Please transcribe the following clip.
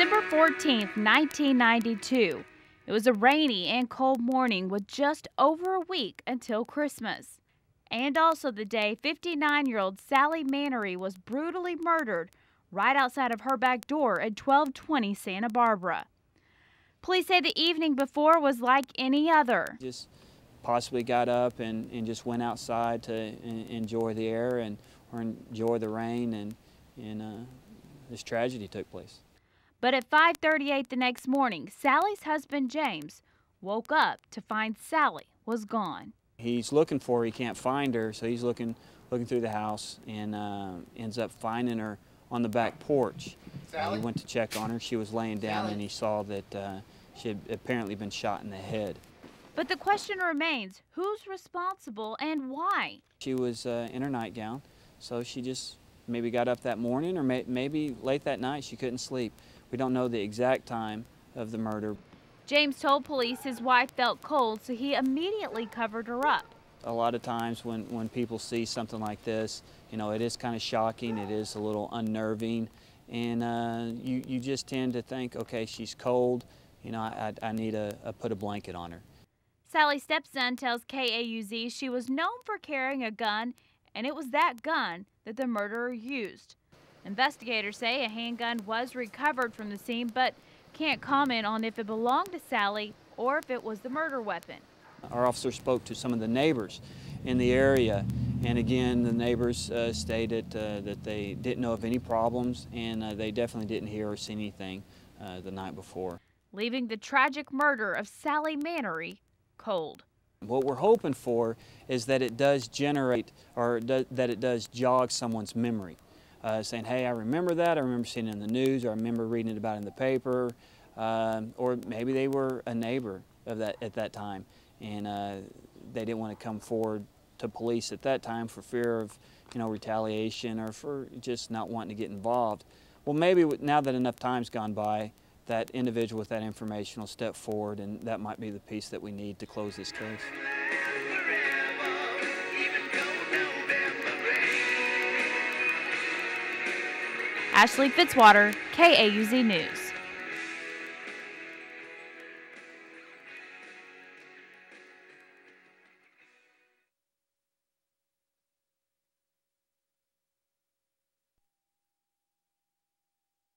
December 14th, 1992. It was a rainy and cold morning with just over a week until Christmas. And also the day 59-year-old Sally Manery was brutally murdered right outside of her back door at 1220 Santa Barbara. Police say the evening before was like any other. Just possibly got up and just went outside to enjoy the air or enjoy the rain, and this tragedy took place. But at 5:38 the next morning, Sally's husband James woke up to find Sally was gone. He's looking for her, he can't find her, so he's looking through the house and ends up finding her on the back porch. He went to check on her. She was laying down, and he saw that she had apparently been shot in the head. But the question remains, who's responsible and why? She was in her nightgown, so she just maybe got up that morning, or maybe late that night she couldn't sleep. We don't know the exact time of the murder. James told police his wife felt cold, so he immediately covered her up. A lot of times when people see something like this, you know, it is kind of shocking, it is a little unnerving, and you just tend to think, okay, she's cold, you know, I need to put a blanket on her. Sally's stepson tells KAUZ she was known for carrying a gun, and it was that gun that the murderer used. Investigators say a handgun was recovered from the scene, but can't comment on if it belonged to Sally or if it was the murder weapon. Our officer spoke to some of the neighbors in the area, and again, the neighbors stated that they didn't know of any problems, and they definitely didn't hear or see anything the night before. Leaving the tragic murder of Sally Manery cold. What we're hoping for is that it does generate, or that it does jog someone's memory. Saying, hey, I remember that, I remember seeing it in the news, or I remember reading about it in the paper, or maybe they were a neighbor of that at that time, and they didn't want to come forward to police at that time for fear of, you know, retaliation, or for just not wanting to get involved. Well, maybe now that enough time's gone by, that individual with that information will step forward, and that might be the piece that we need to close this case. Ashley Fitzwater, KAUZ News.